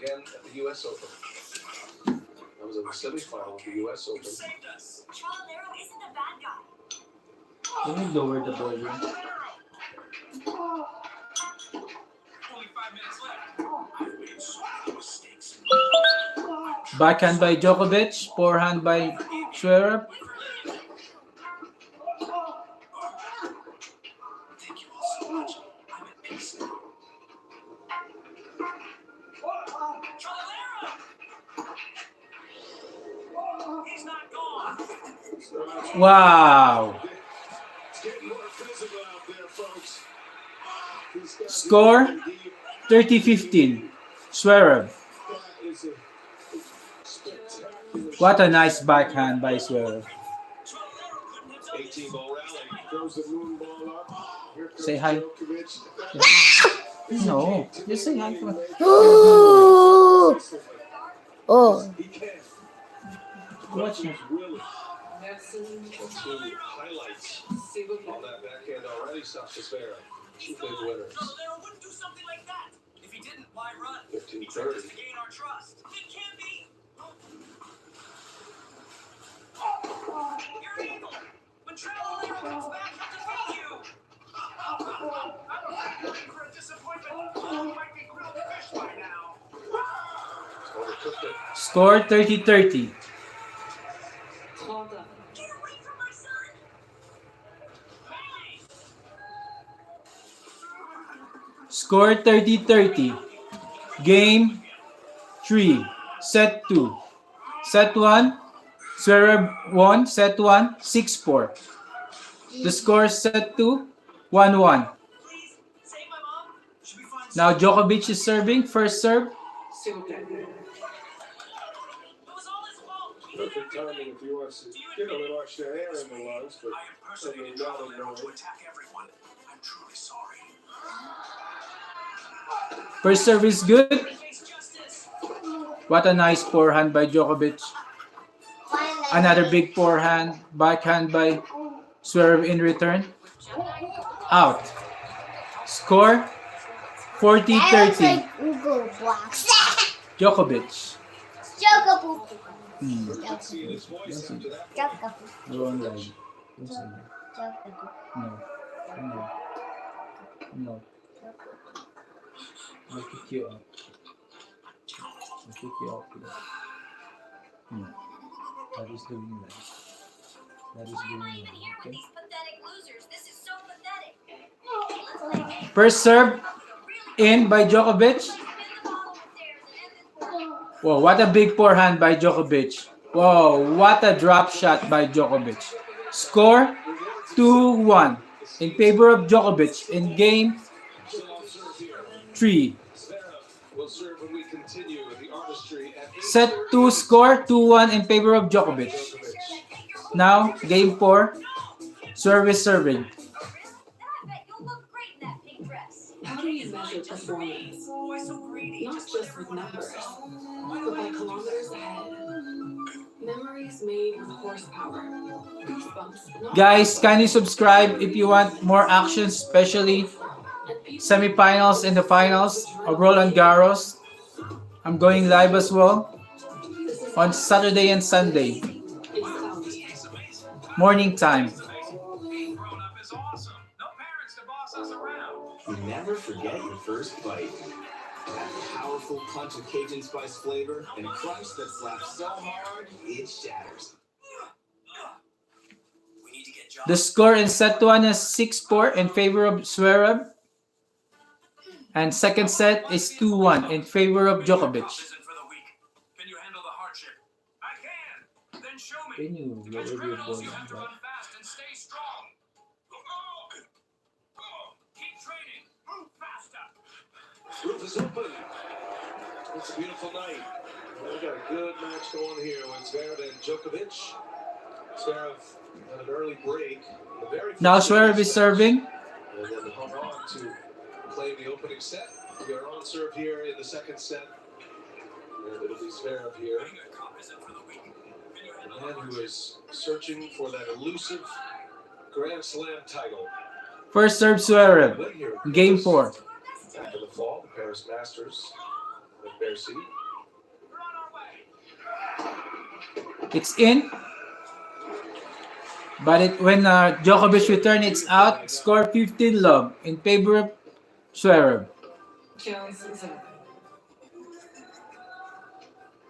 again at the U.S. Open. That was in the semifinal of the U.S. Open. Isn't a bad guy. Can you lower the volume? Only 5 minutes left. I've made so many mistakes. Backhand by Djokovic, forehand by Zverev. Thank you all so much. I'm at peace now. He's not gone. Wow. It's getting more physical out there, folks. Score 30-15. Zverev. What a nice backhand by Zverev. 18-ball rally. Throws the moon ball up. Here comes Say hi. Djokovic. No, just say hi. Ooh. Oh. He can. Watch He's him. willing. Two highlights on that backhand already. Stops the Zverev. Two big winners. Trolero wouldn't do something like that. If he didn't, why run? 15-30. He tried just to gain our trust. It can't be. You're evil. When Trolero comes back, he'll defeat you. I'm looking for a disappointment. You might be grilled fish by now. Overcooked it. Score 30-30. Get away from my son. Score 30-30. Game 3. Set 2. Set 1. Zverev won. Set 1. 6-4. The score set 2. 1-1. Please, save my mom. She'll be fine. Now Djokovic is serving. First serve. It was all his fault. He did Perfect timing everything. if you want to get a little extra air in the lungs, but I impersonated Trolero to attack everyone. I'm truly sorry. First serve is good. Face justice. What a nice forehand by Djokovic. Another big forehand. Backhand by Zverev in return. Out. Score 40-30. Google Blocks. Djokovic. Chocobo. see his voice after that. Chocobo. Go on live. Don't say that. Chocobo. No. No. No. I'll kick you out. I'll kick you out. No. That is doing that. That is doing that. Okay? Pathetic losers. This is so pathetic. First serve in by Djokovic. Whoa, what a big forehand by Djokovic. Whoa, what a drop shot by Djokovic. Score 2-1 in favor of Djokovic in game 3. Will serve when we continue with the artistry at Set 2 score 2-1 in favor of Djokovic. Now, game 4. Service serving. I bet you'll look great in that pink dress. How do you measure performance? Why so greedy? Not just with numbers, but by kilometers ahead. Memories made with horsepower. Goosebumps. Not Guys, kindly subscribe if you want more action, especially semifinals and the finals of Roland Garros. I'm going live as well on Saturday and Sunday. Morning time. Being grown up is awesome. No parents to boss us around. You never forget your first bite. That powerful punch of Cajun spice flavor and crunch that slaps so hard it shatters. We need to get John. The score in set 1 is 6-4 in favor of Zverev. And second set is 2-1 in favor of Djokovic. Isn't for the weak. Can you handle the hardship? I can. Then show me. Can you To catch lower your criminals, you volume, have to right? run fast and stay strong. Keep training. Move faster. Roof is open. It's a beautiful night. We've got a good match going here with Zverev and Djokovic. Zverev had an early break. The very Now first Zverev set, is serving. and then hung on to play the opening set. We are on serve here in the second set. And it'll be Zverev here. Being a cop isn't for the weak. Can you A handle man the who hardship? is searching for that elusive Grand Slam title. First serve Zverev. Win here. Game 4. Back in the fall, the Paris Masters. With Merci. It's in. But when Djokovic return, it's out. Score 15 love in favor of Zverev. Jones zverev.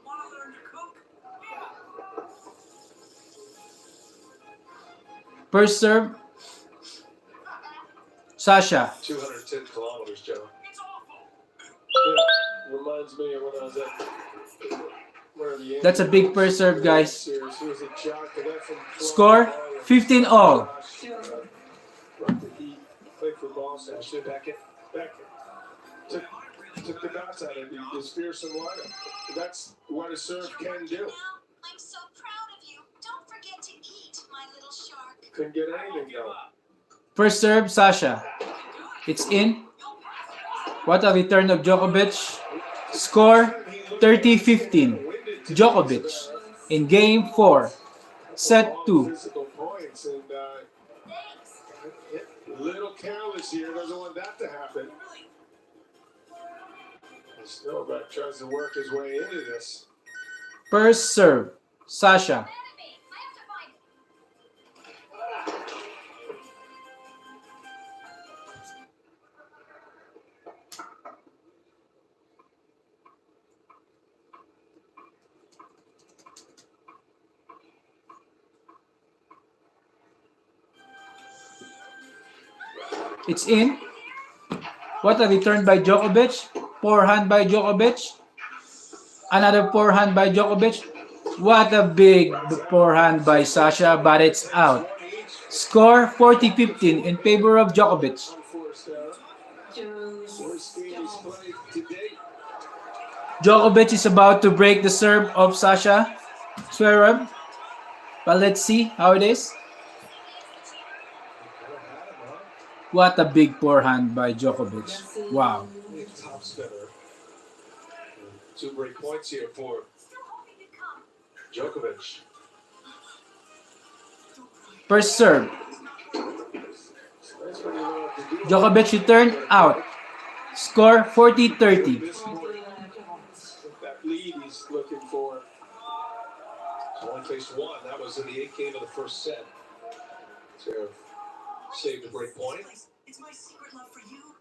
Wanna learn to cook? First serve, Sasha. 210 kilometers, Joe. It's awful. Yeah, reminds me of when I was at one of the That's a big first serve, guys. series. He was a jock, the guy from Score 15 all. Brought the heat, played for Boston. Shit, Beckett. Took the bats out of him. He was fierce and wide. That's what a serve can do. I'm so proud of you. Don't forget to eat, my little shark. Couldn't get anything though. First serve, Sasha. It's in. What a return of Djokovic. Score 30-15. Djokovic in game 4. Set 2. Physical points and little careless here. Doesn't want that to happen. Novak tries to work his way into this. First serve, Sasha. It's in. What a return by Djokovic. Forehand by Djokovic. Another forehand by Djokovic. What a big forehand by Sasha, but it's out. Score 40-15 in favor of Djokovic. Jones Djokovic is about to break the serve of Sasha Zverev. But let's see how it is. What a big forehand by Djokovic. Wow. Top spinner. 2 break points here for Djokovic. First serve. Djokovic returned out. Score 40-30. That lead he's looking for. Only faced one. That was in the 8th game of the first set. So, Saved a break point. It's my secret love for you.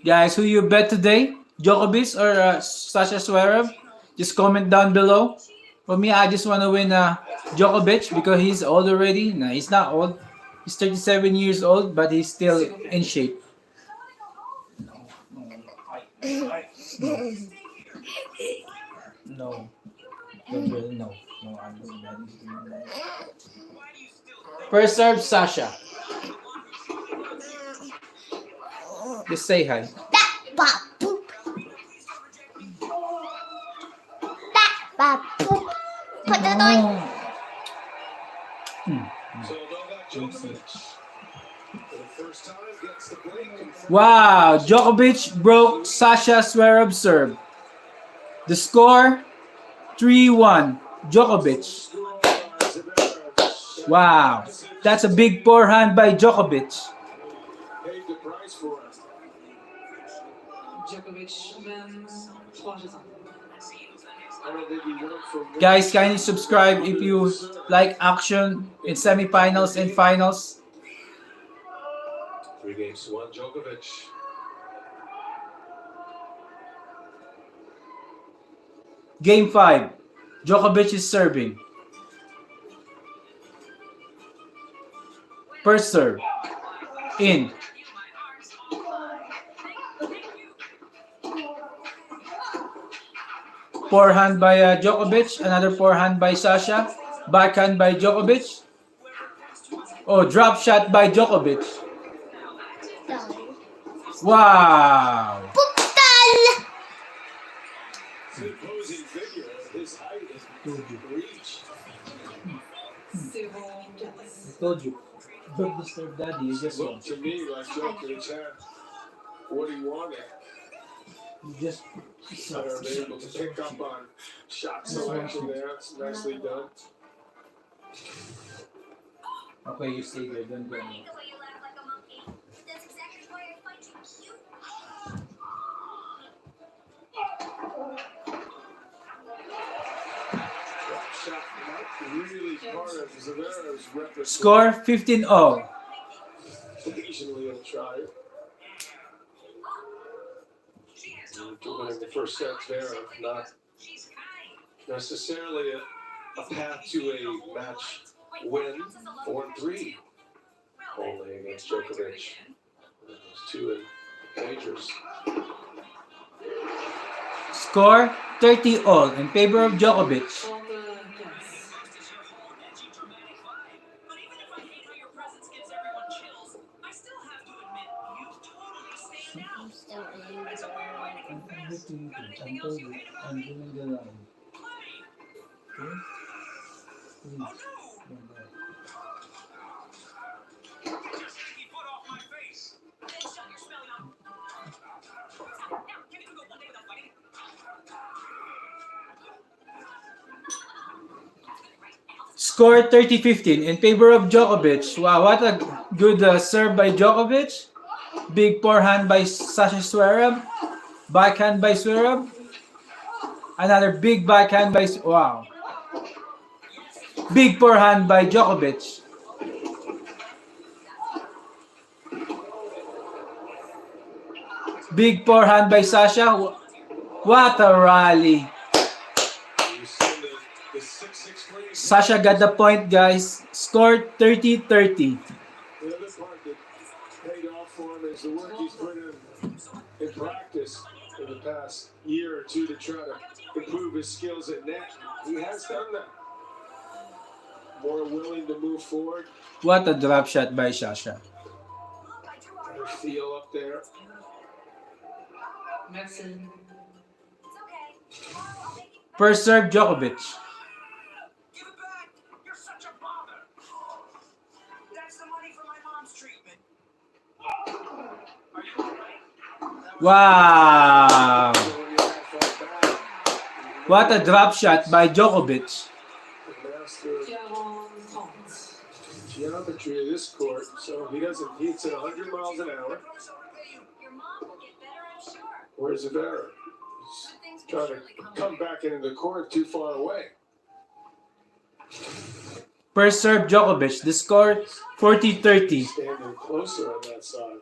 Guys, who you bet today? Djokovic or Sasha Zverev? Just comment down below. For me, I just want to win Djokovic because he's old already. No, he's not old. He's 37 years old, but he's still in shape. No. No. First serve, Sasha. Just say hi. That bop poop. That bop poop. Put the toy. So Novak Djokovic, for the first time, gets the break. Wow, Djokovic broke Sasha Zverev's serve. The score 3-1. Djokovic. Wow, that's a big forehand by Djokovic. Paid the price for us. Djokovic wins 3-1. I don't think he worked for more. Guys, kindly subscribe if you like action in semifinals and finals. 3 games to 1. Djokovic. Game 5. Djokovic is serving. First serve. In. Forehand by Djokovic. Another forehand by Sasha. Backhand by Djokovic. Oh, drop shot by Djokovic. Wow. Puktal. His imposing figure, his height is reach. I told you. Don't disturb daddy. You just Looked to me like Djokovic had what he wanted. You just They're able to pick up on shot selection there. It's nicely done. Okay, you stay there. Don't go. I hate the way you laugh like a monkey. That's exactly why I find you cute. really part of Zverev's repertoire. Score 15-0. Occasionally he'll try it. To winning the first set, Zverev, not necessarily a path to a match win. 4-3 only against Djokovic. Those two in majors. Score 30-all in favor of Djokovic. Yes. But even if I hate how your presence gives everyone chills, I still have to admit you totally stand out. It's a weird way to confess. Got anything else you hate about me? Play. Oh no! Just sticky foot off my face. Then shut your smelly mouth. Now, can you go one day without fighting? Score 30-15 in favor of Djokovic. Wow, what a good serve by Djokovic. Big forehand by Sasha Zverev. Backhand by Zverev. Another big backhand by... Wow. Big forehand by Djokovic. Big forehand by Sasha. What a rally. You see the 6-6 lead. Sasha got the point, guys. Score 30-30. The other part that paid off for him is the work he's put in practice in the past year or two to try to improve his skills at net. He has done that. More willing to move forward. What a drop shot by Sasha. Better feel up there. Merci. It's okay. I'll make it First serve, Djokovic. Give it back. You're such a bother. That's the money for my mom's treatment. Are you alright? Wow. So when you're that far back, What a drop shot by Djokovic. the master of 40-30. geometry of this court, so he doesn't. He hits it 100 miles an hour. Your mom will get better, I'm sure. Where's Zverev? He's trying to come back into the court too far away. First serve, Djokovic. The score 40-30. Standing closer on that side.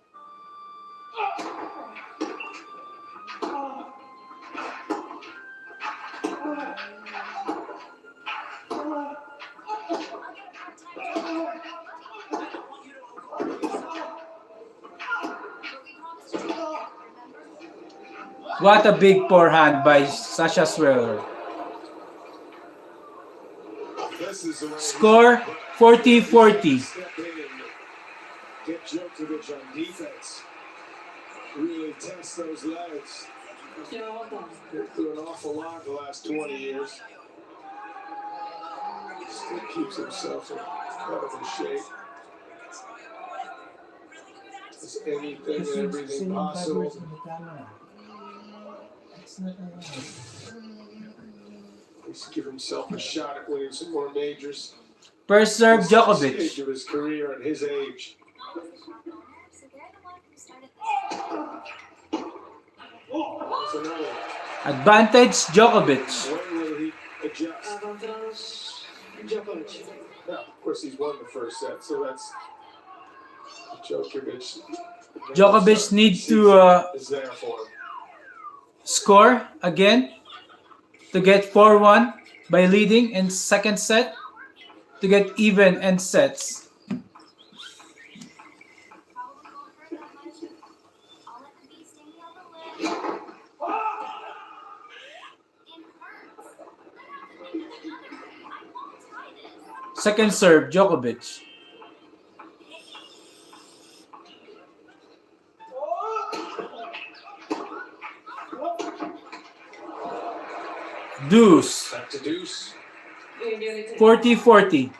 What a big forehand by Sasha Zverev. This is the way Score 40-40. step in and get Djokovic on defense. Really test those legs. Been through an awful lot the last 20 years. Still keeps himself in incredible shape. Is anything and everything possible. He's give himself a shot at winning some more majors. First serve, This stage Djokovic. of his career at his age. So they're the one who started That's another one. Advantage, Djokovic. When will he adjust? Avantage Djokovic. Now, of course, he's won the first set, so that's Djokovic. Djokovic needs to is there for him. score again to get 4-1 by leading in second set to get even end sets. probably won't hurt that much. I'll let the bee sting me on the lip. It hurts. I have to think of another way. I won't try this. Second serve, Djokovic. Deuce. Back to deuce. 40-40.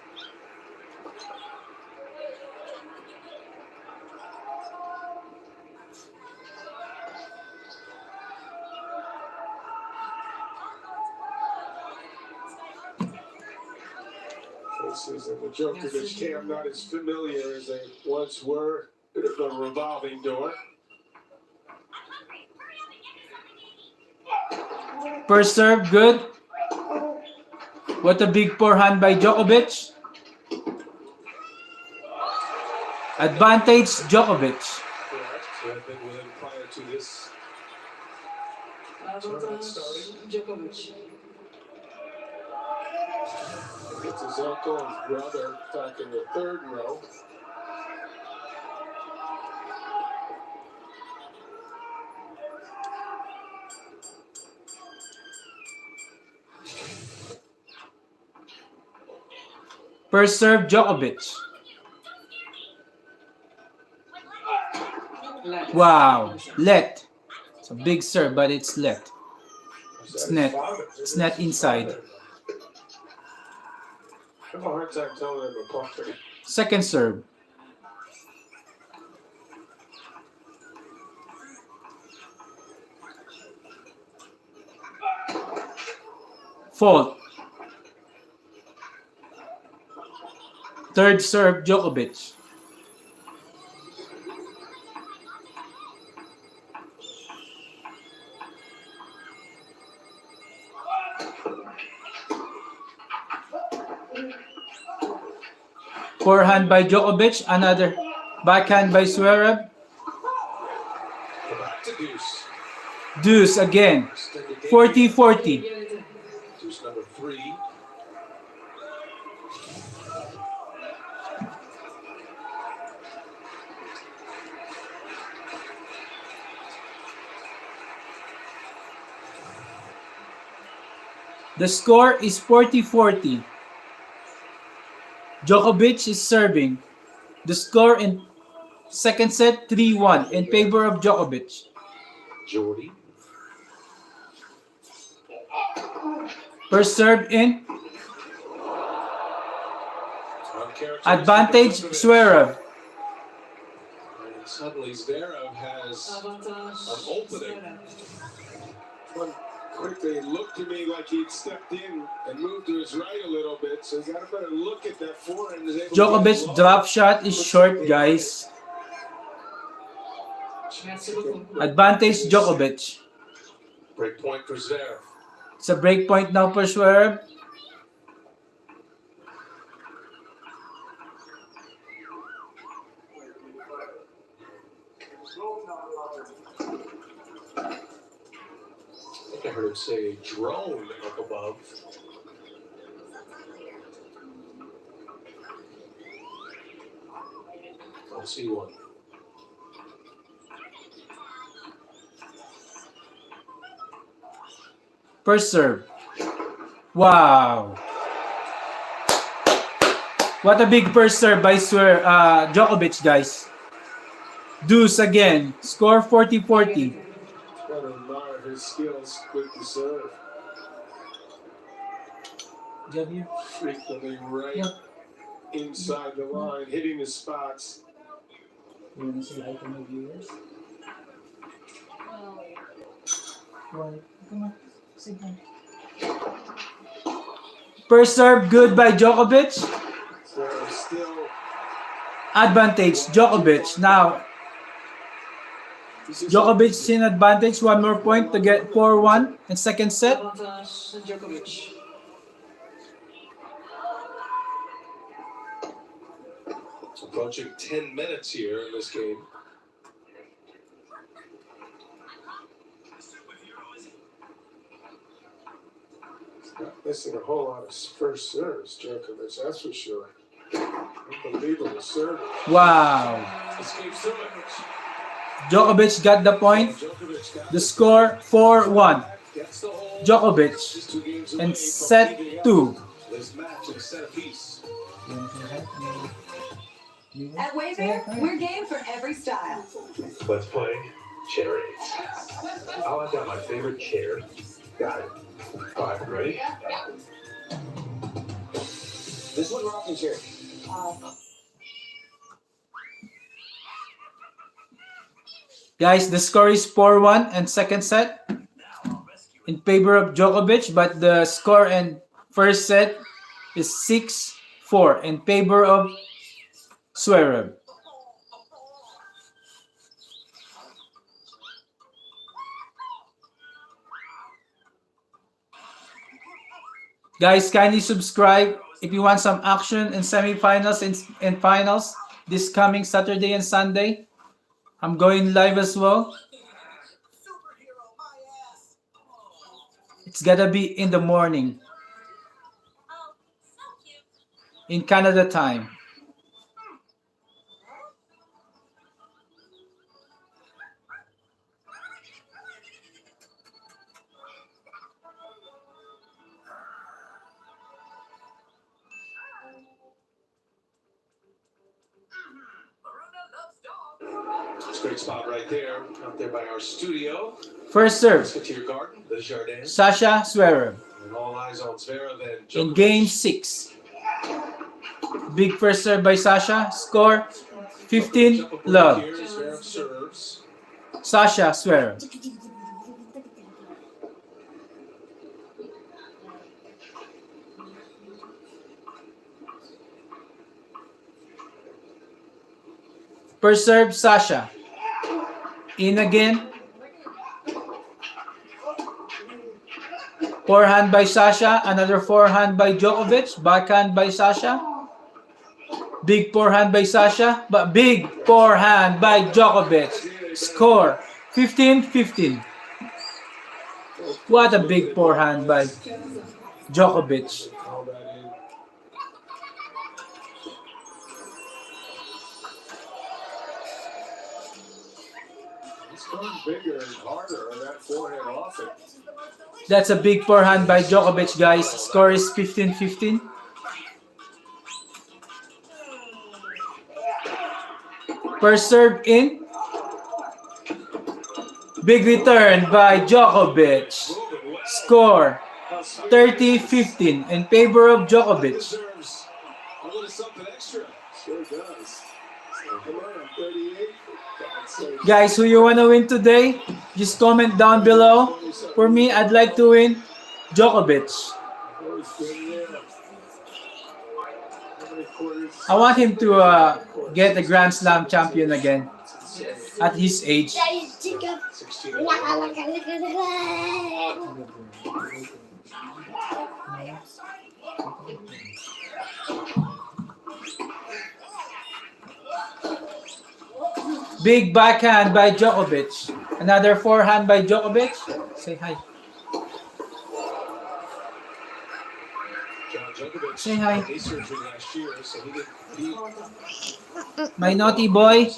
Faces in the Djokovic camp not as familiar as they once were. Bit of a revolving door. First serve, good. What a big forehand by Djokovic. Advantage Djokovic. Correct. So I've been with him prior to this. Avantage Djokovic. It's his uncle and brother back in the third row. First serve Djokovic. Wow, let. It's a big serve, but it's let. It's net. It's net inside. I have a hard time telling them apart. Second serve. Fault. Third serve Djokovic. Forehand by Djokovic. Another backhand by Zverev. Back to deuce. Deuce again. 40-40. Deuce number 3. The score is 40-40. Djokovic is serving. The score in second set 3-1 in favor of Djokovic. Jordy. First serve in. Advantage Zverev. And suddenly Zverev has an opening. One quickly looked to me like he'd stepped in and moved to his right a little bit. So he's got a better look at that forehand. Djokovic's drop shot is short, guys. Advantage Djokovic. Break point for Zverev. It's a break point now for Zverev. I think I heard him say drone up above. I'll see one. First serve. Wow. What a big first serve by Djokovic, guys. Deuce again. Score 40-40. Gotta admire his skills with the serve. Frequently right inside the line, hitting the spots. You want to say hi to my viewers? Why? Come on. Sit down. First serve good by Djokovic. So still Advantage Djokovic. Now Djokovic in advantage. One more point to get 4-1 in second set. Avantage Djokovic. approaching 10 minutes here in this game. Not missing a whole lot of first serves, Djokovic, that's for sure. Unbelievable service. Wow. Escapes through it. Djokovic got the point. The score 4-1. Djokovic in set 2. This match is a set apiece. At Wayfair, we're game for every style. Let's play charades. I'll have down my favorite chair. Got it. All right, ready? This one rocking chair. Guys, the score is 4-1 and second set in favor of Djokovic, but the score in first set is 6-4 in favor of Zverev. Guys, kindly subscribe if you want some action in semifinals and finals this coming Saturday and Sunday. I'm going live as well. It's gotta be in the morning in Canada time. It's a great spot right there, out there by our studio. First serve, Let's get to your garden, the Jardin. Sasha Zverev And all eyes on Zverev and in Djokovic. game 6. Big first serve by Sasha. Score 15 love. Here, Zverev serves. Sasha Zverev. First serve, Sasha. In again. Forehand by Sasha. Another forehand by Djokovic. Backhand by Sasha. Big forehand by Sasha. But big forehand by Djokovic. Score 15-15. What a big forehand by Djokovic. All that in. It's going bigger and harder on that forehand off it. That's a big forehand by Djokovic, guys. Score is 15-15. First serve in. Big return by Djokovic. Score 30-15 in favor of Djokovic. Deserves a little something extra. Sure does. So, come on, 38. Guys, who you wanna win today? Just comment down below. For me, I'd like to win Djokovic. I want him to get the Grand Slam champion again at his age. Big backhand by Djokovic. Another forehand by Djokovic. Say hi. Say hi. My naughty boy.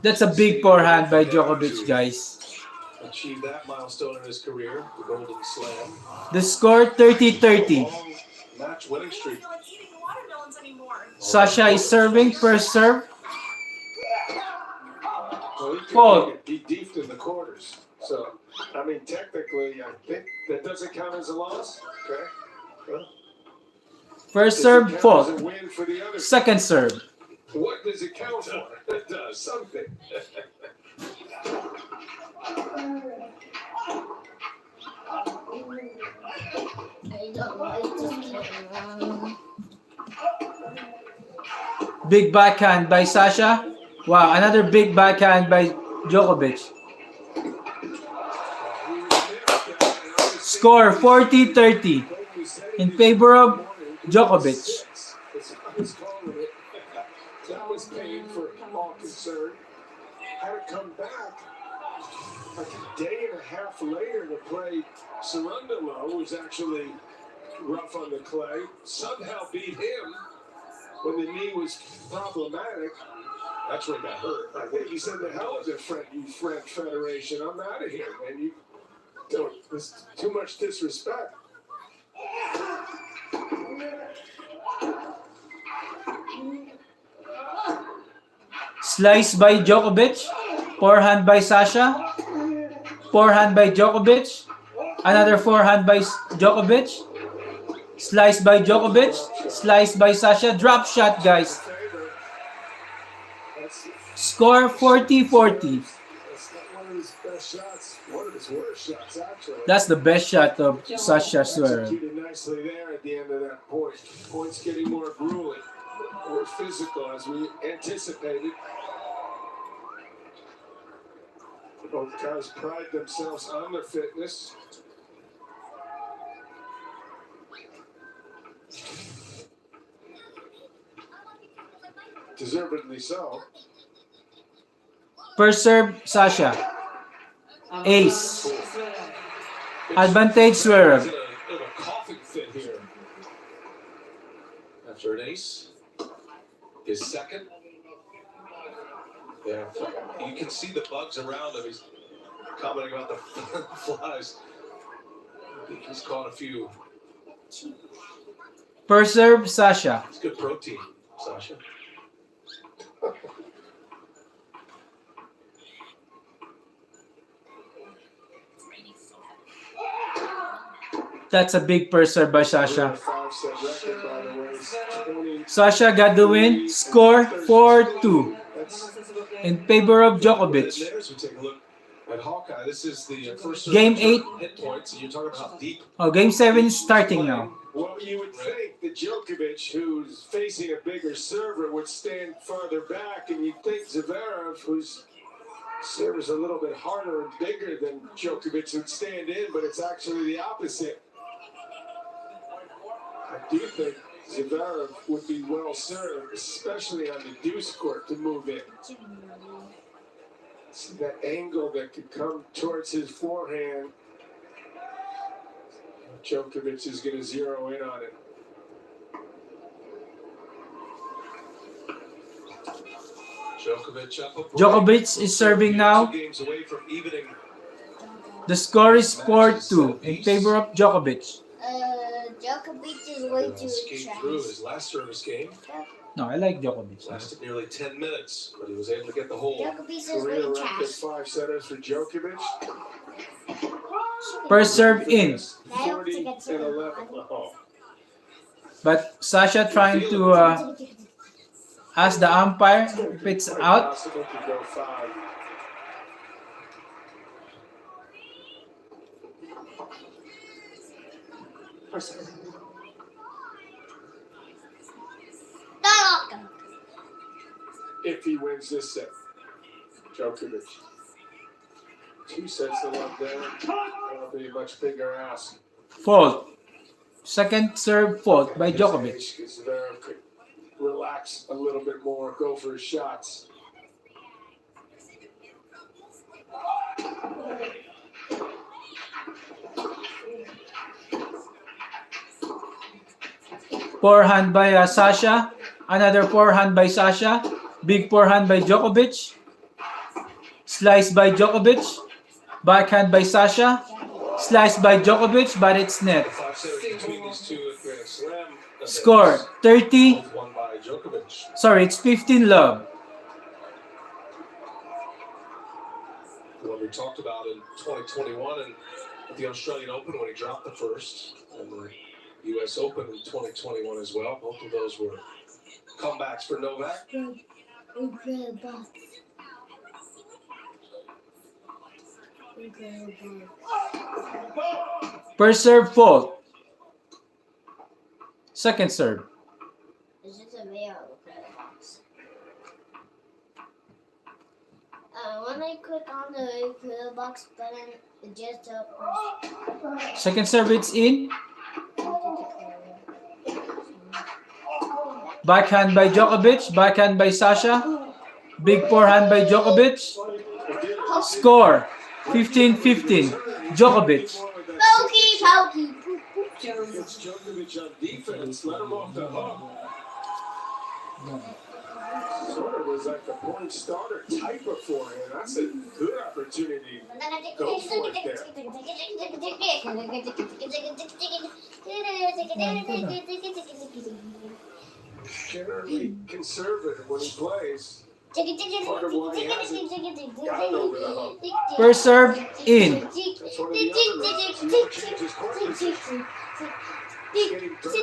That's a big forehand by Djokovic, guys. Achieved that milestone in his career, the Golden Slam. The score 30-30. Match winning streak. Sasha is serving. First serve. Well, he deeped in the quarters. So, I mean, technically, I think that doesn't count as a loss. Okay. Well, First serve, as fault. a win for the other. Second serve. What does it count for? It does something. Big backhand by Sasha. Wow, another big backhand by Djokovic. Score 40-30 in favor of Djokovic. That was pain for all concerned. Had to come back like a day and a half later to play Sarundalo, who was actually rough on the clay. Somehow beat him when the knee was problematic. That's where he got hurt. I think he said, "The hell with it, you French Federation. I'm out of here, man. You don't. This is too much disrespect." Slice by Djokovic. Forehand by Sasha. Forehand by Djokovic. Another forehand by Djokovic. Slice by Djokovic. Slice by Sasha. Drop shot, guys. Score 40-40. That's not one of his best shots. One of his worst shots, actually. That's the best shot of Sasha Zverev. Executed nicely there at the end of that point. Points getting more grueling, more physical as we anticipated. Both guys pride themselves on their fitness. Deservedly so. First serve, Sasha. Ace. Zverev. Advantage, zverev. In a coughing fit here. After an ace, his second. Yeah, you can see the bugs around him. He's commenting about the flies. I think he's caught a few. First serve, Sasha. It's good protein, Sasha. That's a big first serve by Sasha. Five-set record, by the way. 20. Sasha got the win. Score 4-2 in favor of Djokovic. As we take a look at Hawkeye, this is the first Game 8. hit points. And you're talking about how deep. Oh, game 7 is starting now. Well, you would think that Djokovic, who's facing a bigger server, would stand farther back, and you'd think Zverev, whose serve is a little bit harder and bigger than Djokovic, would stand in, but it's actually the opposite. I do think Zverev would be well served, especially on the deuce court, to move in. See that angle that could come towards his forehand. Djokovic is going to zero in on it. Djokovic is serving now. The score is 4-2 in favor of Djokovic. Djokovic is way too Skate through his last service game. No, I like Djokovic. Lasted nearly 10 minutes, but he was able to get the whole Djokovic is career way record trash. 5 setters for Djokovic. First serve in. 40 and 11. Oh. But Sasha trying to ask the umpire if it's out. Possible to go 5. If he wins this set, Djokovic. 2 sets to love there. That'll be a much bigger ask. Fault. Second serve fault by Djokovic. Zverev could relax a little bit more, go for his shots. Forehand by Sasha. Another forehand by Sasha. Big forehand by Djokovic. Slice by Djokovic. Backhand by Sasha. Slice by Djokovic, but it's net. Score 30. Sorry, it's 15 love. What we talked about in 2021 and at the Australian Open when he dropped the first, and the U.S. Open in 2021 as well. Both of those were comebacks for Novak. First serve fault. Second serve. Is this a video box? When I click on the player box button, it just Second serve, it's in. Backhand by Djokovic. Backhand by Sasha. Big forehand by Djokovic. Score 15-15. Djokovic. Pokey. It's Djokovic on defense. Let him off the hook. Sort of was like the point starter type of forehand. That's a good opportunity. Go for it there. Generally conservative when he plays. Part of why he hasn't gotten over the hump. First serve in. That's one of the other reasons he won't change his court position. Getting burned.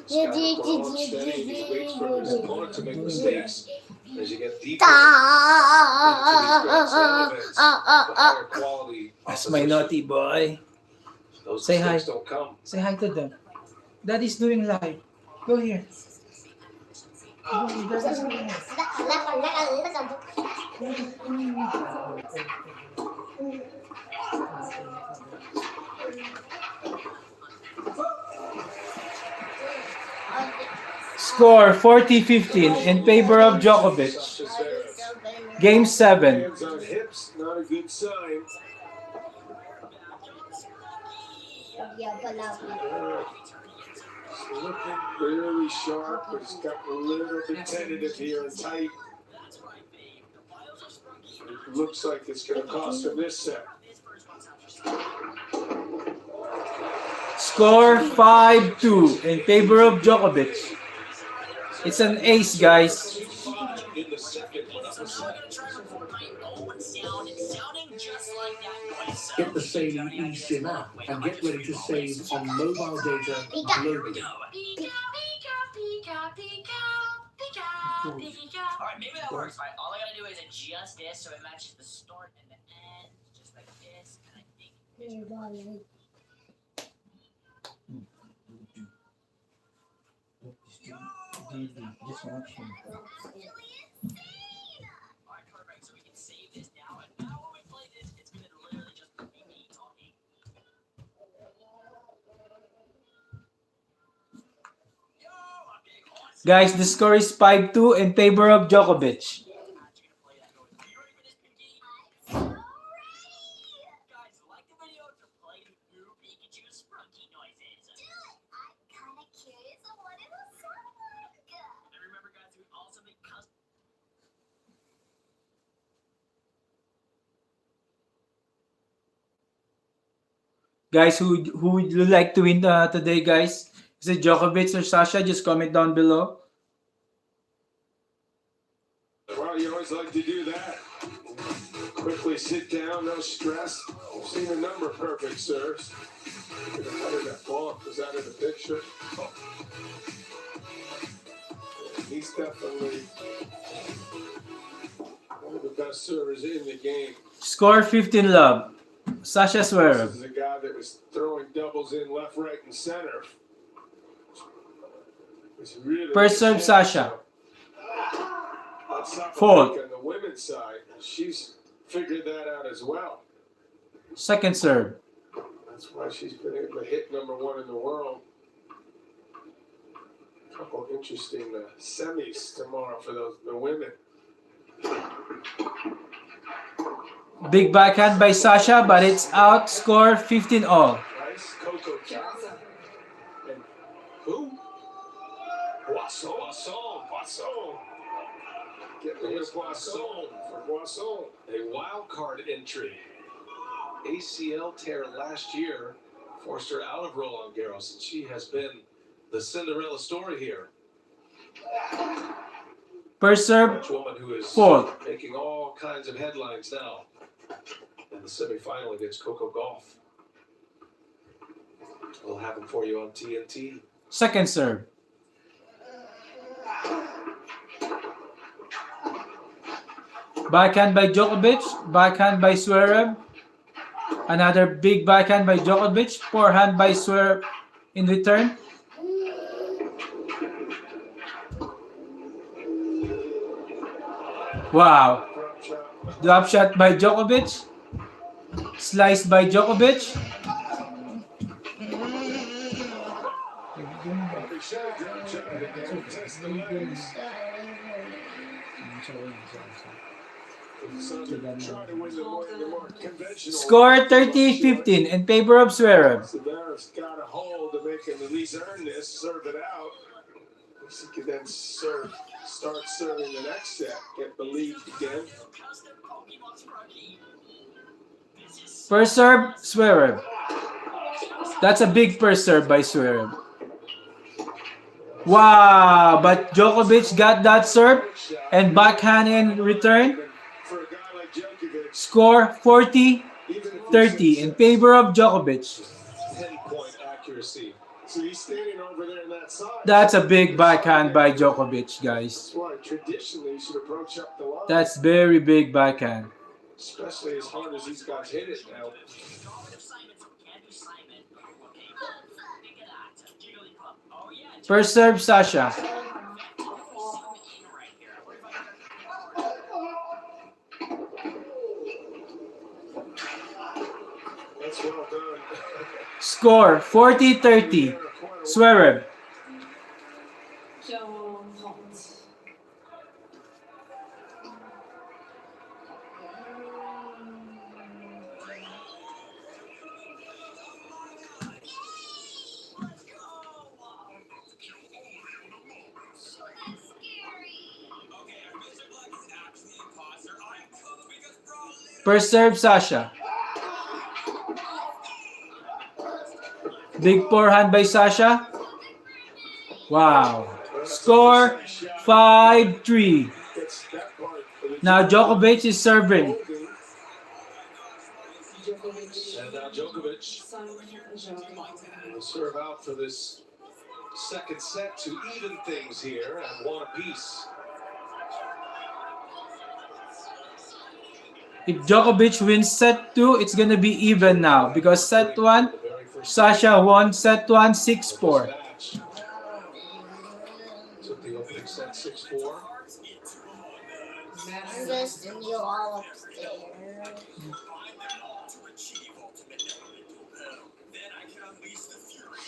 Scott Brown steady. He waits for his opponent to make mistakes. As you get deeper into these grand slam events, the higher quality That's my naughty boy. those Say hi. mistakes don't come. Say hi to them. Daddy's doing live. Go here. Go here. Daddy's doing live. Score 40-15 in favor of Djokovic. Game 7. Hands on hips, not a good sign. It's looking really sharp, but it's gotten a little bit tentative here and tight. It looks like it's going to cost him this set. Score 5-2 in favor of Djokovic. It's an ace, guys. In the second Get the Sailing eSIM app and get ready to save on mobile data globally. Alright, maybe that works. Right, all I gotta do is adjust this so it matches the start and the end, just like this. And I think alright, perfect. So we can save this now. And now when we play this, it's gonna literally just be me talking. Yo, I'm big horse. Guys, the score is 5-2 in favor of Djokovic. Guys, who would you like to win today, guys? Is it Djokovic or Sasha? Just comment down below. Well, you always like to do that. Quickly sit down, no stress. I've seen a number of perfect serves. How did that ball? Was that in the picture? Oh. He's definitely one of the best servers in the game. Score 15 love. Sasha Zverev. This is a guy that was throwing doubles in left, right, and center. It's really First serve, Sasha. Fold. On the women's side, she's figured that out as well. Second serve. That's why she's been able to hit #1 in the world. A couple interesting semis tomorrow for the women. Big backhand by Sasha, but it's out. Score 15 all. Nice Coco and who? Boisson. Get me a Boisson for Boisson. A wild card entry. ACL tear last year forced her out of Roland Garros, and she has been the Cinderella story here. First serve, French woman who is fold. making all kinds of headlines now in the semifinal against Coco Gauff. We'll have them for you on TNT. Second serve. Backhand by Djokovic. Backhand by Zverev. Another big backhand by Djokovic. Forehand by Zverev in return. Wow. Drop shot by Djokovic. Slice by Djokovic. Score 30-15 in favor of Zverev. Zverev's got a hold to make him at least earn this, serve it out. He could then start serving the next set, get the lead again. First serve, Zverev. That's a big first serve by Zverev. Wow, but Djokovic got that serve and backhand in return. For a guy like Djokovic, Score 40-30 in favor of Djokovic. 10-point accuracy. so he's standing over there in that side. That's a big backhand by Djokovic, guys. That's why traditionally you should approach up the line. That's very big backhand. Especially as hard as these guys hit it now. First serve, Sasha. That's well done. Score 40-30. Zverev. Don't. First serve, Sasha. Big forehand by Sasha. Wow. Score 5-3. Now Djokovic is serving. And now Djokovic will serve out for this second set to even things here and one apiece. If Djokovic wins set 2, it's gonna be even now because set 1, Sasha won set 1 6-4. Took the opening set 6-4. I'm just send you all upstairs.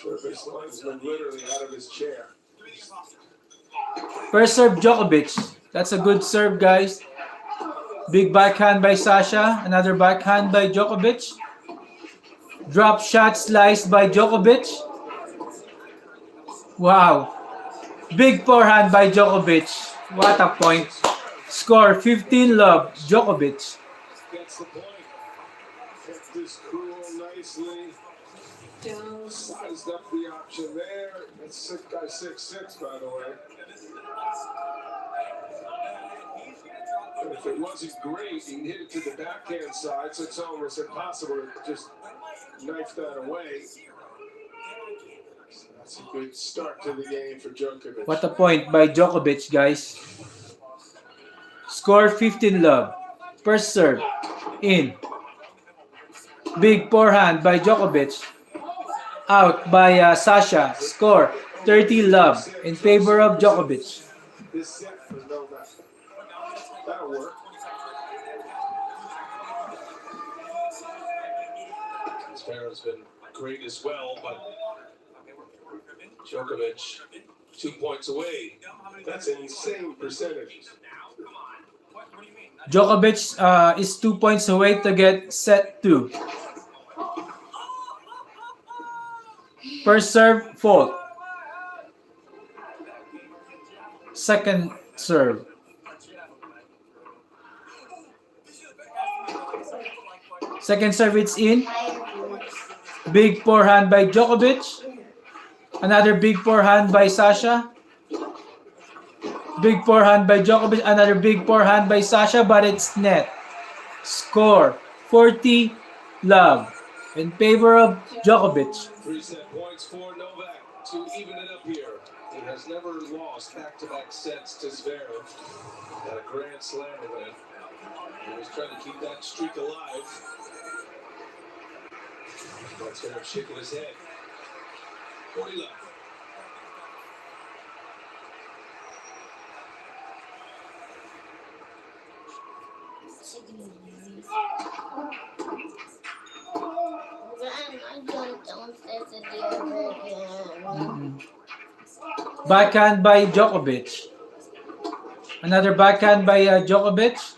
Service linesman literally out of his chair. First serve, Djokovic. That's a good serve, guys. Big backhand by Sasha. Another backhand by Djokovic. Drop shot sliced by Djokovic. Wow. Big forehand by Djokovic. What a point. Score 15-love. Djokovic. Gets the point. Kept this cool nicely. Don't. Sized up the option there. It's 6-6, by the way. And if it wasn't great, he hit it to the backhand side, so it's almost impossible to just knife that away. So that's a good start to the game for Djokovic. What a point by Djokovic, guys. Score 15-love. First serve. In. Big forehand by Djokovic. Out by Sasha. Score 30-love in favor of Djokovic. This set for Novak. That'll work. Zverev's been great as well, but Djokovic 2 points away. That's insane percentages. Djokovic is 2 points away to get set 2. First serve, fault. Second serve. Second serve, it's in. Big forehand by Djokovic. Another big forehand by Sasha. Big forehand by Djokovic. Another big forehand by Sasha, but it's net. Score 40-love in favor of Djokovic. 3 set points for Novak to even it up here. He has never lost back-to-back sets to Zverev at a Grand Slam event. He was trying to keep that streak alive. But Zverev shaking his head. 40 love. Backhand by Djokovic. Another backhand by Djokovic.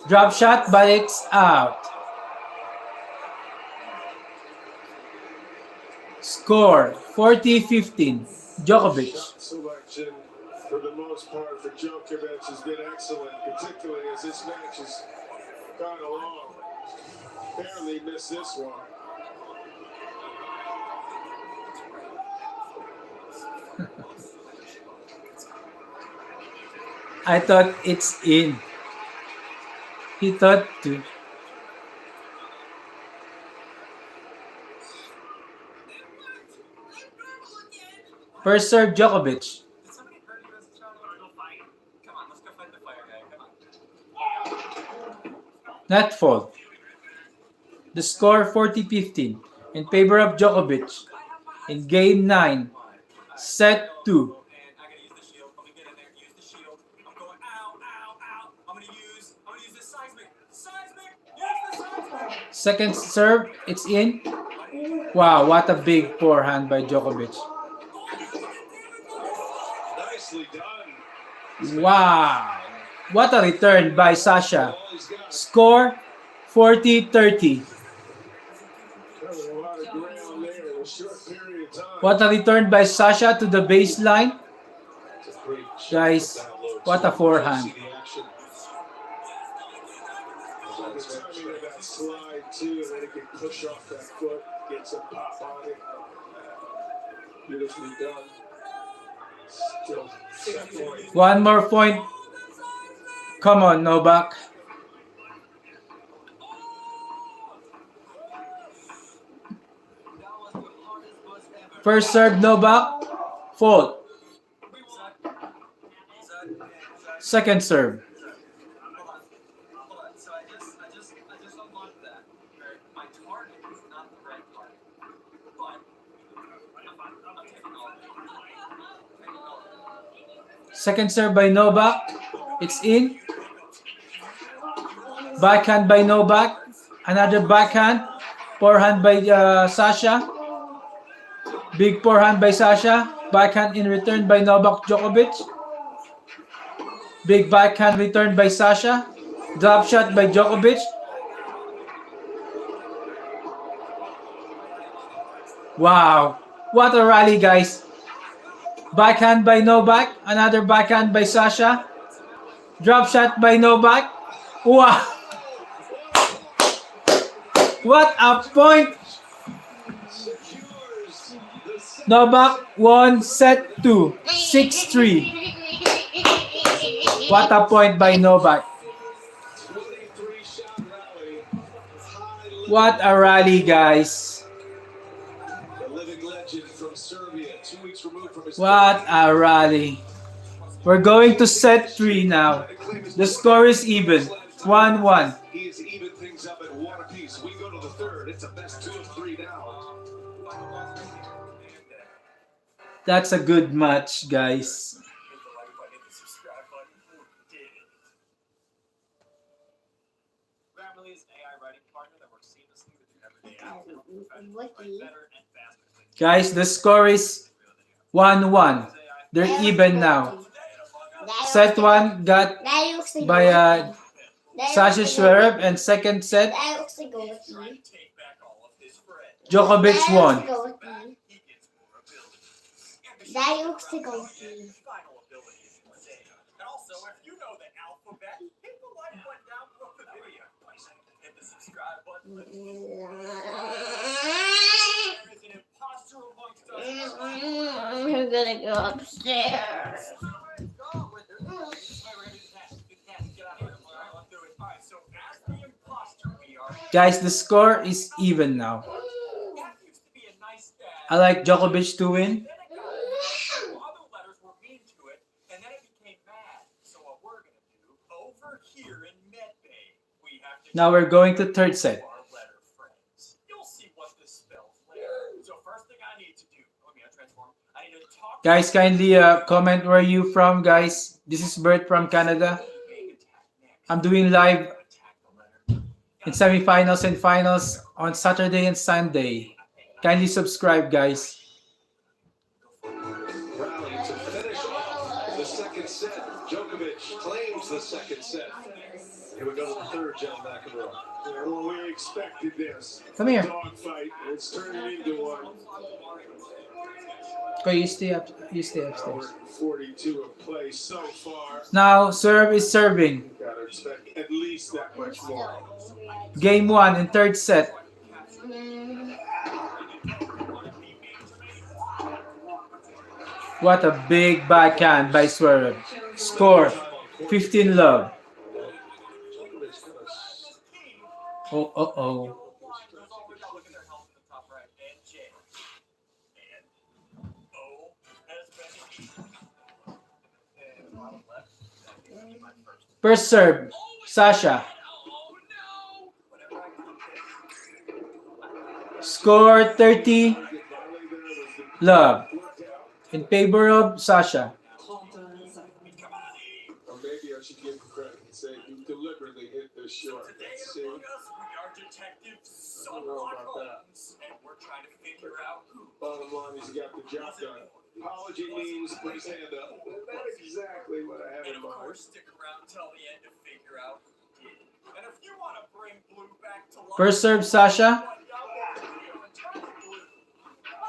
Drop shot, but it's out. Score 40-15. Djokovic. Shot selection for the most part for Djokovic has been excellent, particularly as this match has gone along. Barely missed this one. I thought it's in. He thought to. First serve, Djokovic. Net fault. The score 40-15 in favor of Djokovic in game 9, set 2. Second serve, it's in. Wow, what a big forehand by Djokovic. Nicely done. Wow, what a return by Sasha. Score 40-30. Covering a lot of ground there in a short period of time. What a return by Sasha to the baseline. It's a great shot Guys, from down low, what too. a forehand. See the action. So the timing of that slide too, and then he can push off that foot, get some pop on it. Beautifully done. Still set point. One more point. Come on, Novak. First serve, Novak. Fault. Second serve. So I just unlocked that. My target is not the red target. But I'm taking all of it. Second serve by Novak. It's in. Backhand by Novak. Another backhand. Forehand by Sasha. Big forehand by Sasha. Backhand in return by Novak Djokovic. Big backhand return by Sasha. Drop shot by Djokovic. Wow. What a rally, guys. Backhand by Novak. Another backhand by Sasha. Drop shot by Novak. Wow. What a point. Novak won set 2. 6-3. What a point by Novak. What a rally, guys. The living legend from Serbia, 2 weeks removed from his What a rally. We're going to set 3 now. The score is even. 1-1. He has evened things up at 1 apiece. We go to the third. It's a best 2 of 3 now. That's a good match, guys. Grammarly is an AI writing partner that works seamlessly with your everyday apps to help professionals write better and faster. Guys, the score is 1-1. They're even now. Set 1 got by Sasha Zverev, and second set Djokovic won. I'm gonna go upstairs. Guys, the score is even now. I like Djokovic to win. Now we're going to third set. Guys, kindly comment where you from, guys. This is Bert from Canada. I'm doing live in semifinals and finals on Saturday and Sunday. Kindly subscribe, guys. Rally to finish off the second set. Djokovic claims the second set. Here we go to the third, John McEnroe. Well, we expected this. Come here. Dogfight. It's turning into one. Go, you stay upstairs. Hour 42 of play so far. Now, serve is serving. Gotta expect at least that much more. Game 1 in third set. What a big backhand by Zverev. Score 15-love. Oh. First serve, Sasha. Score 30-love in favor of Sasha. Or maybe I should give credit. credit. Say you deliberately hit this short. Today Let's at see. Among Us, we are detectives I don't know about that. and we're trying to figure out who. Bottom line is you got the job done. Apology means put his hand up. That's exactly what I had And in of mind. course, stick around till the end to figure out who did. And if you want to bring Blue back to life, First serve, Sasha.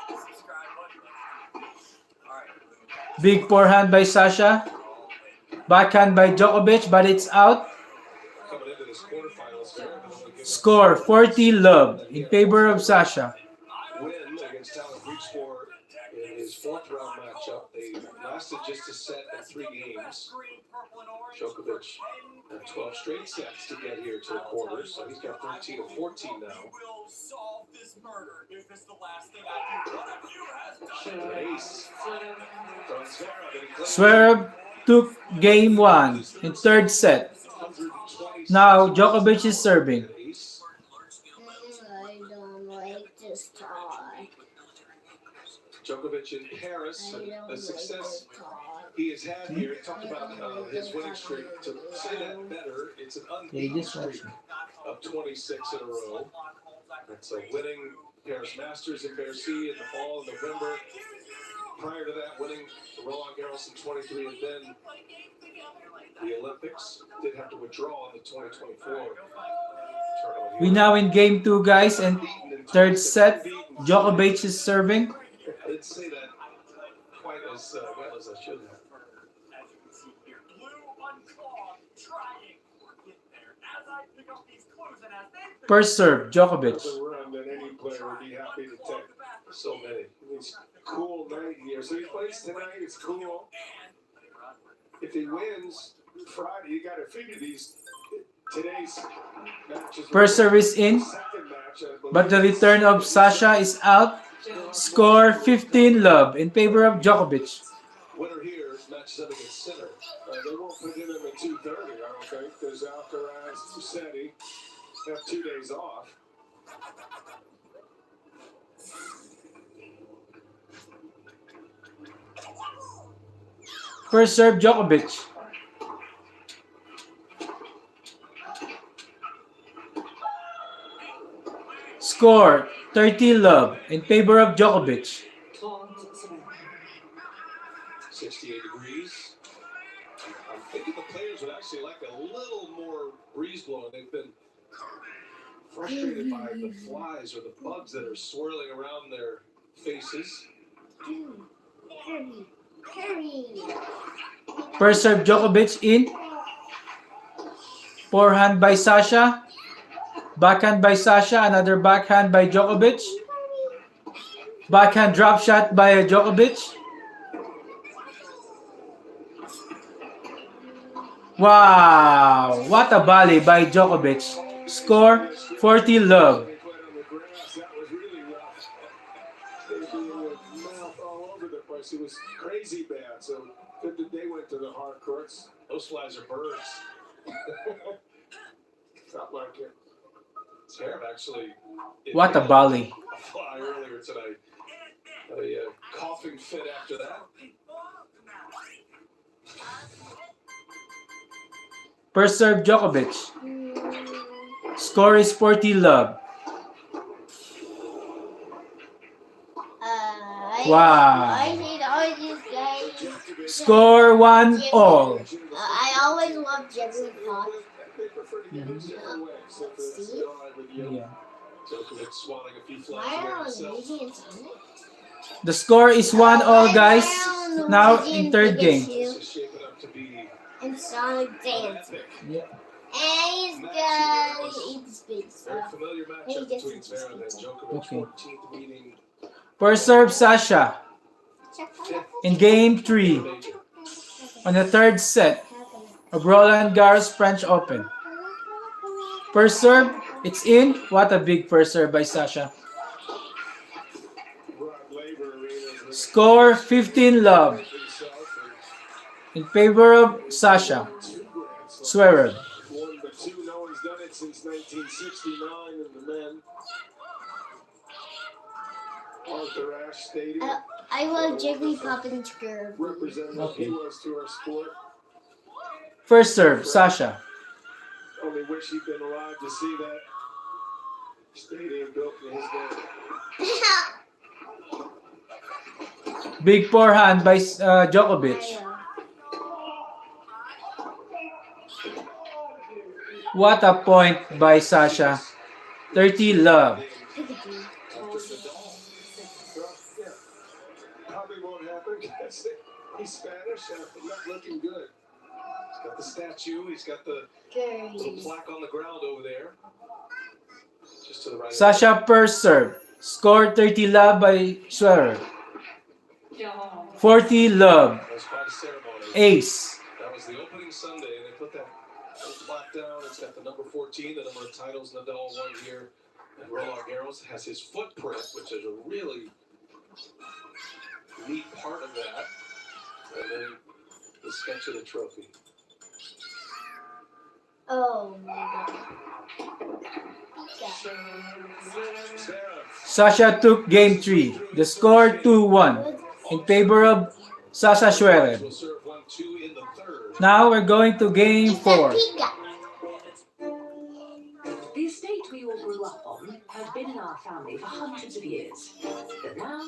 subscribe button. All right, Blue. Big forehand by Sasha. Backhand by Djokovic, but it's out. Coming into this quarterfinals, Zverev has only given up Score 40-love in favor of Sasha. win against Talon Bridgesport in his fourth round matchup. They lasted just a set in 3 games. Djokovic had 12 straight sets to get here to the quarters, so he's got 13 of 14 now. will solve this murder if it's the last thing I do. One of you has done it. An ace from Zverev, and he claims Zverev took game 1 in third set. 126 Now Djokovic is serving. an ace. I don't like this tie. Djokovic in Paris, I and don't the like success this tie. he has had here. Talked about his winning streak. To say that better, it's an unbeaten streak of 26 in a row. That's a winning Paris Masters in Bercy in the fall of November. Prior to that, winning Roland Garros in 23, and then the Olympics. Did have to withdraw in the 2024 tournament. We now in game 2, guys, and third set. Djokovic is serving. I didn't say that quite as well as I should have. As you can see here, Blue unclogged, trying. We're getting there. As I pick up these clues and as they pick First serve, Djokovic. That's a run that any player would be happy to take. So many. It's a cool night here. So he plays tonight. It's cool. If he wins Friday, you got to figure today's matches. First service in, Second match, I believe. but the return of Sasha is out. Score 15-love in favor of Djokovic. Winner here matches up against Sinner. They won't put him in at 2:30, I don't think. There's Alcaraz, Musetti have 2 days off. First serve, Djokovic. Score 30-love in favor of Djokovic. 68 degrees. I'm thinking the players would actually like a little more breeze blowing. They've been frustrated by the flies or the bugs that are swirling around their faces. Hurry. First serve, Djokovic in. Forehand by Sasha. Backhand by Sasha. Another backhand by Djokovic. Backhand drop shot by Djokovic. Wow! What a volley by Djokovic. Score 40-love. They played on the grass. That was really rough. They'd be with mouth all over the place. It was crazy bad. So good that they went to the hard courts. Those flies are birds. Felt like it. Zverev actually. What a volley. A fly earlier tonight. Had a coughing fit after that. First serve, Djokovic. Score is 40-love. Wow. I hate all these guys. Score 1-all. I always love Jimmy Pop. They prefer to get it different way. So that's See? all right with you. Yeah. Djokovic swallowing a few flies Why there are himself. Luigi and Sonic? The score is 1-all, guys. Now in third game. This is shaping up to be And Sonic an dancing. epic. Yeah. And he's gonna eat the space. Very familiar matchup He gets between it. Zverev and Djokovic. Okay. 14th meeting. First serve, Sasha. In game 3 on the third set of Roland Garros French Open. First serve, it's in. What a big first serve by Sasha. Rod Laver Arena is Score 15-love in favor of Sasha. Zverev. one but two. No one's done it since 1969 in the men. Arthur Ashe Stadium. I love Jigglypuff and Skrv. Representative he was to our sport. First serve, Sasha. Only wish he'd been alive to see that stadium built in his name. Big forehand by Djokovic. What a point by Sasha. 30 love. Probably won't happen because he's Spanish and not looking good. He's got the statue. He's got the little plaque on the ground over there. Just to the right. Sasha first serve. Score 30 love by Zverev. 40 love. That was quite a ceremony. Ace. That was the opening Sunday. They put that little plaque down. It's got the number 14, the number of titles Nadal won here at Roland Garros. Has his footprint, which is a really neat part of that. And then the sketch of the trophy. Oh my god. Sasha took game 3. The score 2-1 in favor of Sasha Zverev. Will serve 1-2 in the third. Now we're going to game 4. The estate we all grew up on has been in our family for hundreds of years. But now,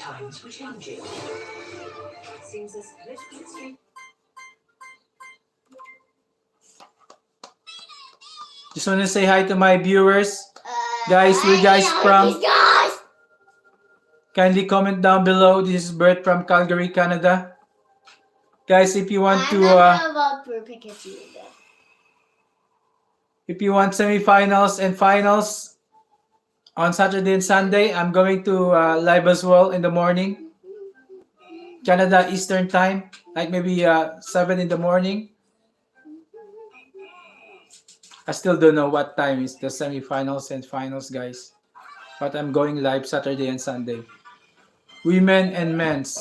times were changing. Seems as political history. Just want to say hi to my viewers. Guys, where you guys from? Kindly comment down below. This is Bert from Calgary, Canada. Guys, if you want to if you want semifinals and finals on Saturday and Sunday, I'm going to live as well in the morning. Canada Eastern Time, like maybe 7 in the morning. I still don't know what time is the semifinals and finals, guys. But I'm going live Saturday and Sunday. Women and men's.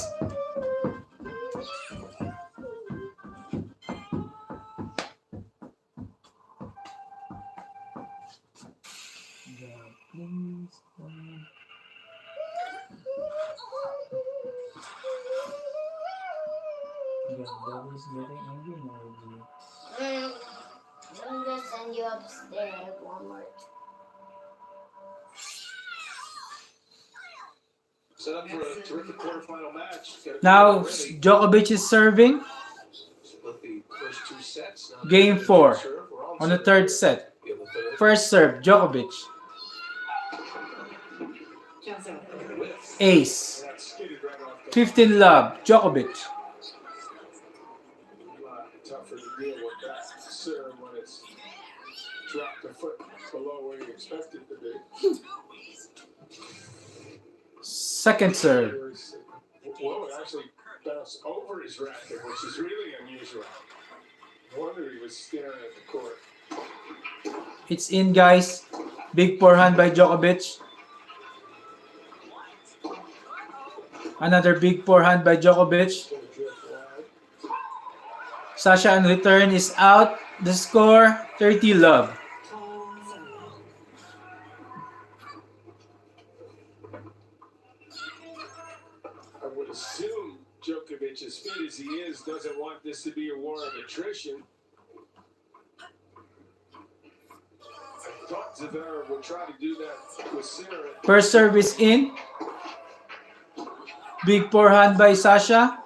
I'm gonna send you upstairs one more time. Set up for a terrific quarterfinal match. Now Djokovic is serving. Split the first 2 sets. Now Game 4 on the third set. First serve, Djokovic. Ace. 15 love, Djokovic. Tougher to deal with that serve when it's dropped a foot below where you expect it to be. Second serve. Whoa, it actually bounced over his racket, which is really unusual. No wonder he was staring at the court. It's in, guys. Big forehand by Djokovic. Another big forehand by Djokovic. Sasha in return is out. The score 30 love. I would assume Djokovic, as fit as he is, doesn't want this to be a war of attrition. I thought Zverev would try to do that with Sarah. First service in. Big forehand by Sasha.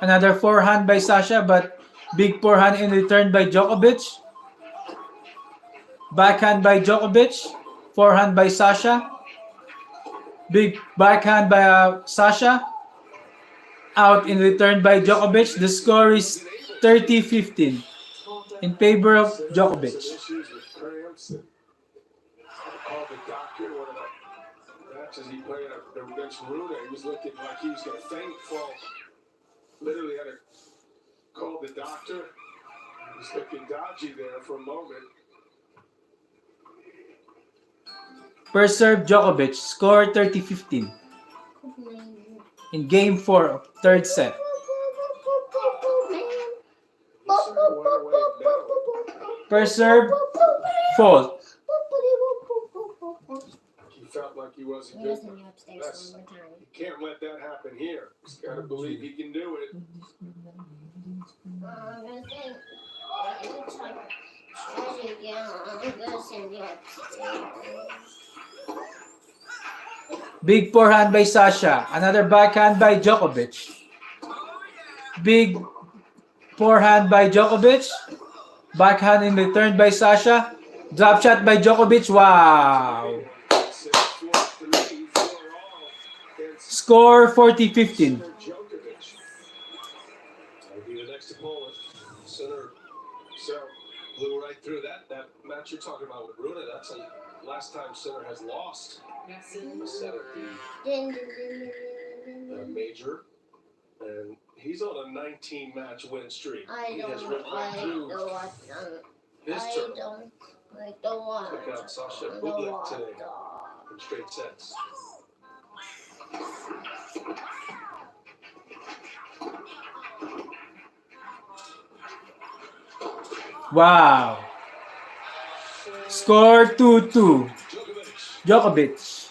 Another forehand by Sasha, but big forehand in return by Djokovic. Backhand by Djokovic. Forehand by Sasha. Big backhand by Sasha. Out in return by Djokovic. The score is 30-15 in favor of Djokovic. Called the doctor. One of the matches he played against Runa, he was looking like he was going to faint. Well, literally had to call the doctor. He was looking dodgy there for a moment. First serve, Djokovic. Score 30-15 in game 4 of third set. First serve, fault. He felt like he wasn't good. You can't let that happen here. He's got to believe he can do it. I'm gonna think. Try it again. I'm gonna send you upstairs. Big forehand by Sasha. Another backhand by Djokovic. Big forehand by Djokovic. Backhand in return by Sasha. Drop shot by Djokovic. Wow. Score 40-15. That'll be the next opponent. Sinner blew right through that match you're talking about with Runa. That's the last time Sinner has lost a set at the major. And he's on a 19-match win streak. He has ripped right through his turn. Took out Sasha Bublik today in straight sets. Wow. Score 2-2. Djokovic.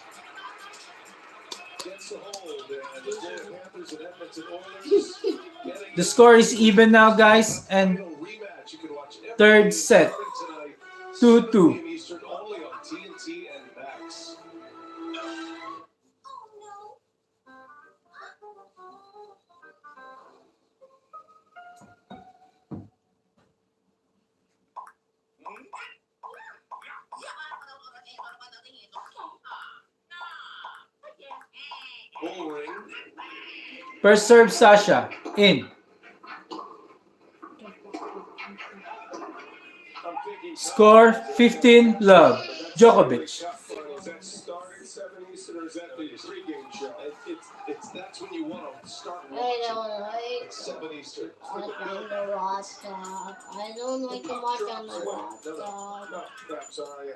The score is even now, guys, and third set 2-2. First serve, Sasha. In. Score 15 love. Djokovic. That's when you want to start I don't like 7 Eastern. watch on the laptop. I don't like to watch on the laptop.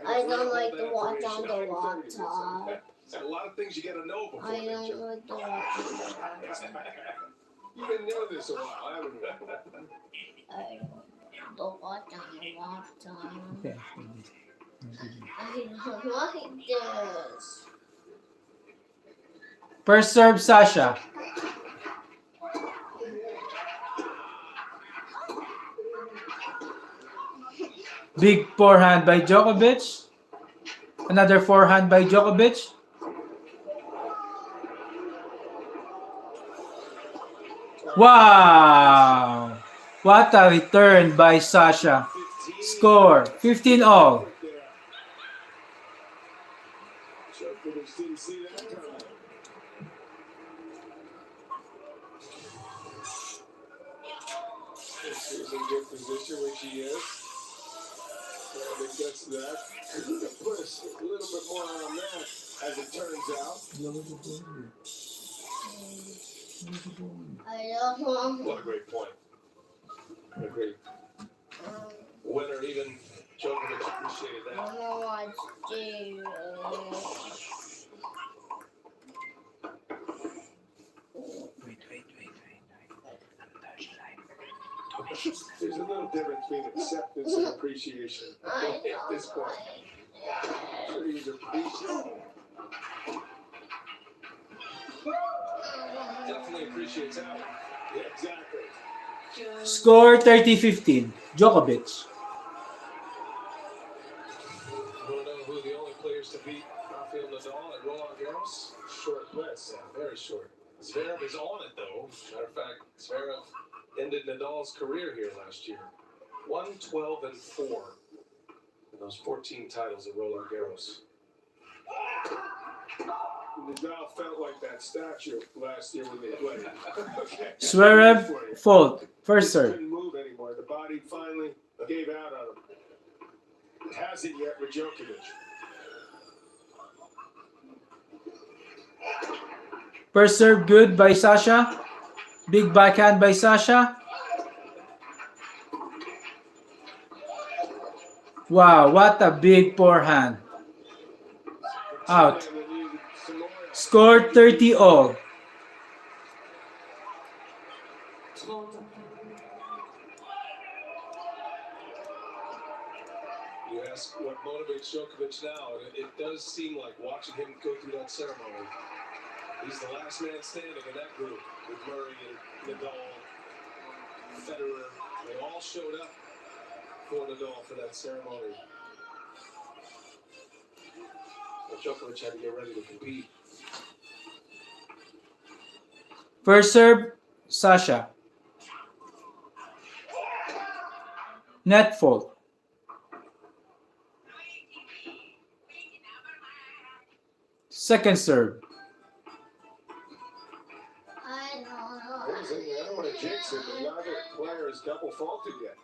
I don't like to watch on the laptop. A lot of things you got to know before. I don't like to watch on the laptop. You've been doing this a while, haven't you? I don't watch on the laptop. Okay. I don't like this. First serve, Sasha. Big forehand by Djokovic. Another forehand by Djokovic. Wow! What a return by Sasha. Score 15 all. She's in good position where she is. It gets that. Could have put a little bit more on that, as it turns out. I don't want. What a great point. A great winner, even Djokovic appreciated I that. don't know what to do. There's a little difference between acceptance and appreciation I at this don't point. Sure, he's appreciative. Definitely appreciates that. Yeah, exactly. Score 30-15. Djokovic. You want to know who the only players to beat Rafael Nadal at Roland Garros? Short list. Yeah, very short. Zverev is on it, though. Matter of fact, Zverev ended Nadal's career here last year. 1-12-4 in those 14 titles at Roland Garros. Nadal felt like that statue last year when they played. Okay. Zverev fault. First serve. Couldn't move anymore. The body finally gave out on him. It hasn't yet with Djokovic. First serve good by Sasha. Big backhand by Sasha. Wow, what a big forehand. Out. Score 30 all. You ask what motivates Djokovic now, and it does seem like watching him go through that ceremony. He's the last man standing in that group with Murray and Nadal, Federer, all showed up for Nadal for that ceremony. Well, Djokovic had to get ready to compete. First serve, Sasha. Net fault. Second serve. I don't know. I don't want to jinx it, but neither player is double faulted yet.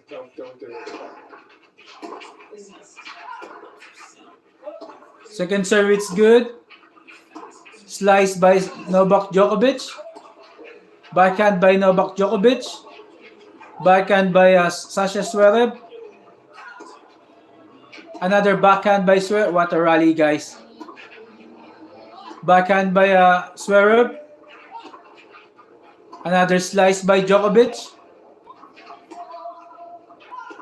Don't do it. Second serve, it's good. Slice by Novak Djokovic. Backhand by Novak Djokovic. Backhand by Sasha Zverev. Another backhand by Zverev. What a rally, guys. Backhand by Zverev. Another slice by Djokovic.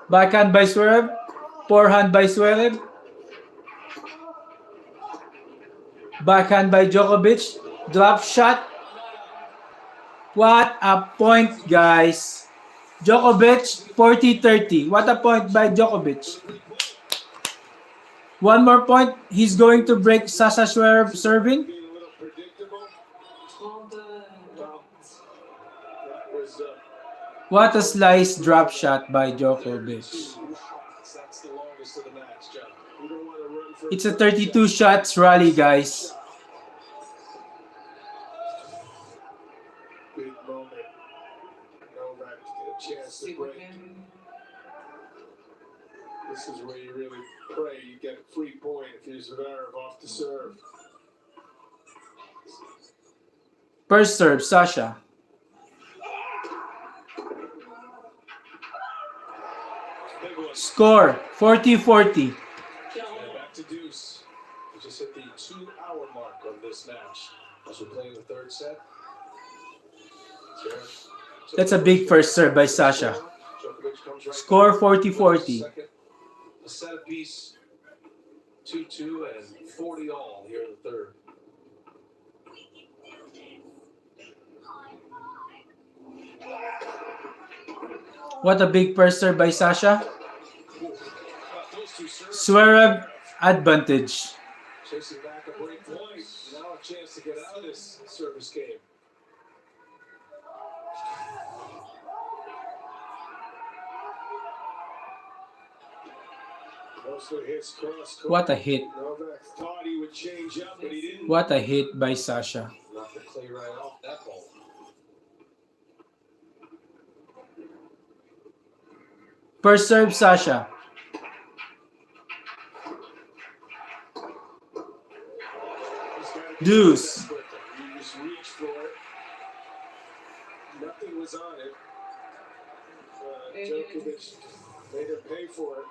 Backhand by Zverev. Forehand by Zverev. Backhand by Djokovic. Drop shot. What a point, guys. Djokovic, 40-30. What a point by Djokovic. One more point. He's going to break Sasha Zverev serving. Being a little predictable. Well done. Well, that was What a slice drop shot by Djokovic. That's the longest of the match, John. you don't want to run for It's a 32 shots rally, guys. big moment. Novak to get a chance to See break. again. This is where you really pray you get a free point if you're Zverev off the serve. First serve, Sasha. Big one. Score, 40-40. And back to deuce. We just hit the 2-hour mark of this match as we're playing the third set. That's a big first serve by Sasha. Djokovic comes right Score back. 40-40. Second, a set apiece, 2-2 and 40 all here in the third. What a big first serve by Sasha. Those two serves. Zverev advantage. Chasing back a break point. Now a chance to get out of this service game. Mostly hits cross court. What a hit. Novak thought he would change up, but he didn't. What a hit by Sasha. Knocked the clay right off that ball. First serve, Sasha. He's gotta get Deuce. that quickly. He just reached for it. Nothing was on it. Djokovic made him pay for it.